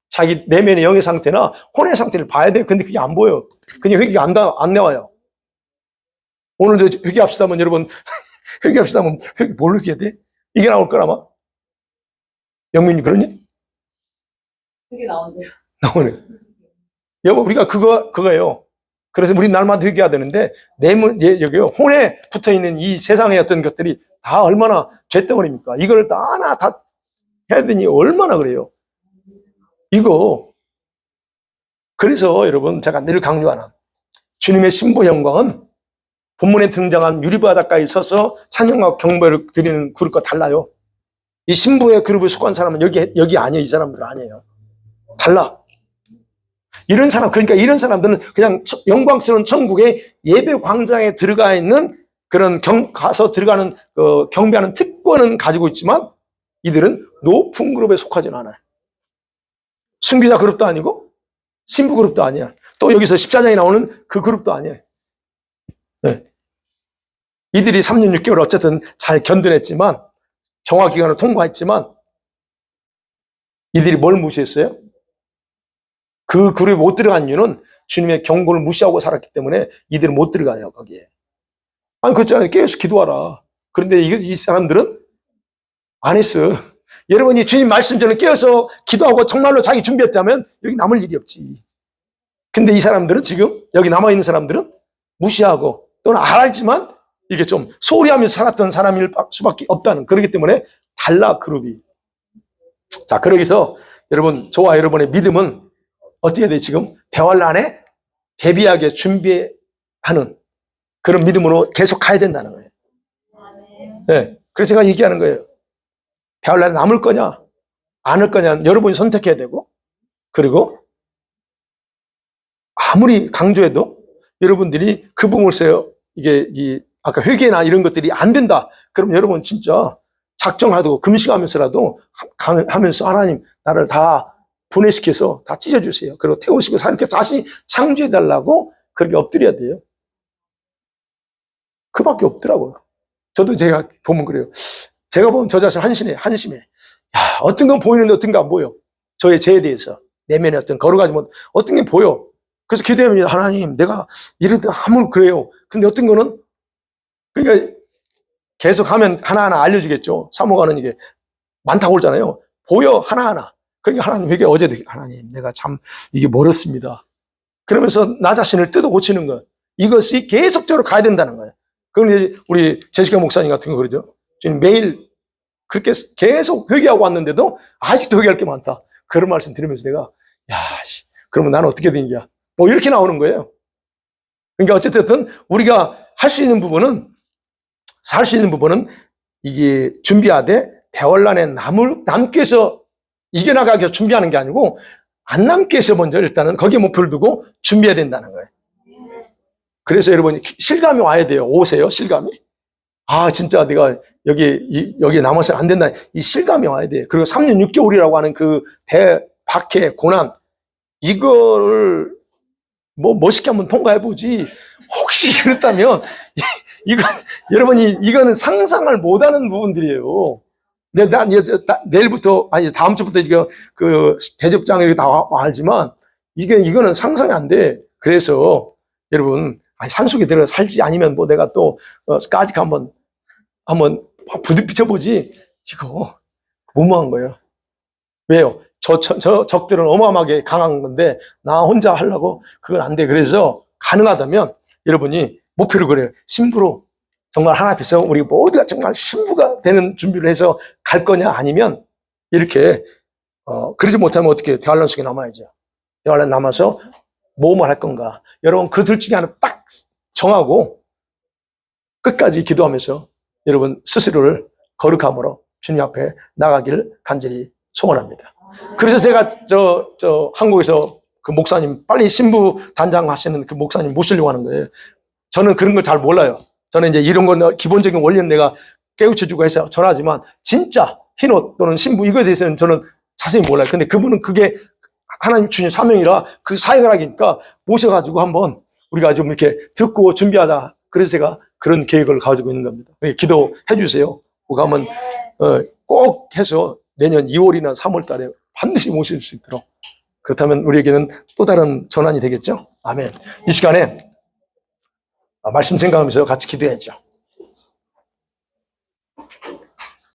자기 내면의 영의 상태나 혼의 상태를 봐야 돼요. 근데 그게 안 보여. 그냥 회개가 안 나와요. 오늘도 회개합시다 하면 여러분, 회개합시다 하면 뭘 회개해야 돼? 이게 나올 거라마? 영민이 그러니? 회개 나온대요. 나오네. 여보, 우리가 그거예요. 그래서 우리 날마다 회개해야 되는데, 여기요, 혼에 붙어 있는 이 세상의 어떤 것들이 다 얼마나 죄덩어리입니까? 이걸 하나 다 해야 되니 얼마나 그래요? 그래서 여러분, 제가 늘 강조하는 주님의 신부 영광은 본문에 등장한 유리바닷가에 서서 찬양과 경배를 드리는 그룹과 달라요. 이 신부의 그룹에 속한 사람은 여기 아니에요. 이 사람들은 아니에요. 달라. 그러니까 이런 사람들은 그냥 영광스러운 천국의 예배 광장에 들어가 있는 그런 가서 들어가는 경배하는 특권은 가지고 있지만 이들은 높은 그룹에 속하지는 않아요. 순교자 그룹도 아니고 신부 그룹도 아니야. 또 여기서 14장에 나오는 그 그룹도 아니에요. 네. 이들이 3년 6개월 어쨌든 잘 견뎌냈지만 정화기간을 통과했지만 이들이 뭘 무시했어요? 그 그룹에 못 들어간 이유는 주님의 경고를 무시하고 살았기 때문에 이들은 못 들어가요, 거기에. 아니, 그렇잖아요. 깨어서 기도하라. 그런데 이 사람들은 안 했어. 여러분이 주님 말씀 전에 깨어서 기도하고 정말로 자기 준비했다면 여기 남을 일이 없지. 근데 이 사람들은 지금, 여기 남아있는 사람들은 무시하고 또는 알지만 이게 좀 소홀히 하면서 살았던 사람일 수밖에 없다는, 그렇기 때문에 달라, 그룹이. 자, 그러기서 여러분, 저와 여러분의 믿음은 어떻게 돼? 지금 대환란에 대비하게 준비하는 그런 믿음으로 계속 가야 된다는 거예요. 네, 그래서 제가 얘기하는 거예요. 대환란에 남을 거냐, 안을 거냐, 여러분이 선택해야 되고, 그리고 아무리 강조해도 여러분들이 그 부분을 써요. 아까 회개나 이런 것들이 안 된다. 그럼 여러분 진짜 작정하고 금식하면서라도 하면서 하나님, 나를 다 분해시켜서 다 찢어주세요. 그리고 태우시고 이렇게 다시 창조해달라고 그렇게 엎드려야 돼요. 그밖에 없더라고요. 저도 제가 보면 그래요. 제가 보면 저 자신 한심해. 야, 어떤 건 보이는데 어떤 건 안 보여. 저에 대해서. 내면에 어떤 걸어가지 못, 어떤 게 보여. 그래서 기도하면 하나님, 내가 이러다 하면 그래요. 근데 어떤 거는, 그러니까 계속 하면 하나하나 알려주겠죠. 사모가는 이게 많다고 그러잖아요. 보여, 하나하나. 그러니까 하나님, 이게 어제도 하나님, 내가 참 이게 멀었습니다. 그러면서 나 자신을 뜯어 고치는 거예요. 이것이 계속적으로 가야 된다는 거예요. 그럼 이제 우리 제시카 목사님 같은 거 그러죠. 지금 매일 그렇게 계속 회개하고 왔는데도 아직도 회개할 게 많다. 그런 말씀 들으면서 내가, 야, 그러면 나는 어떻게 된 거야? 뭐 이렇게 나오는 거예요. 그러니까 어쨌든 우리가 할 수 있는 부분은, 살 수 있는 부분은 이게 준비하되 대환란에 남기 위해서 이겨나가기 위해서 준비하는 게 아니고 안 남기 위해서 먼저 일단은 거기에 목표를 두고 준비해야 된다는 거예요. 그래서 여러분 실감이 와야 돼요. 오세요, 실감이. 아, 진짜 내가 여기 남아서 안 된다. 이 실감이 와야 돼요. 그리고 3년 6개월이라고 하는 그 대박해, 고난, 이거를 뭐 멋있게 한번 통과해보지. 혹시 그렇다면, 여러분이, 이거는 상상을 못하는 부분들이에요. 내일부터, 아니, 다음 주부터 그 대접장에 이렇게 다 알지만, 이거는 상상이 안 돼. 그래서, 여러분, 산속에 들어 살지 아니면 뭐 내가 또, 까짓 한번 부딪혀보지. 이거, 무모한 거예요. 왜요? 저 적들은 어마어마하게 강한 건데, 나 혼자 하려고? 그건 안 돼. 그래서, 가능하다면, 여러분이 목표를 그래요. 신부로, 정말 하나 앞에서 우리 모두가 정말 신부가 되는 준비를 해서 갈 거냐? 아니면, 이렇게, 그러지 못하면 어떻게 대환란 속에 남아야죠. 대환란 남아서, 뭐뭐 할 건가? 여러분, 그 둘 중에 하나 딱 정하고, 끝까지 기도하면서, 여러분 스스로를 거룩함으로 주님 앞에 나가기를 간절히 소원합니다. 그래서 제가 한국에서 그 목사님 빨리 신부 단장 하시는 그 목사님 모시려고 하는 거예요. 저는 그런 걸 잘 몰라요. 저는 이제 이런 건 기본적인 원리는 내가 깨우쳐주고 해서 전하지만 진짜 흰옷 또는 신부 이거에 대해서는 저는 자세히 몰라요. 근데 그분은 그게 하나님 주신 사명이라 그 사역을 하니까 모셔가지고 한번 우리가 좀 이렇게 듣고 준비하자. 그래서 제가 그런 계획을 가지고 있는 겁니다. 기도해 주세요. 우리가 한번 꼭 해서 내년 2월이나 3월 달에 반드시 모실 수 있도록. 그렇다면 우리에게는 또 다른 전환이 되겠죠? 아멘. 이 시간에 말씀 생각하면서 같이 기도해야죠.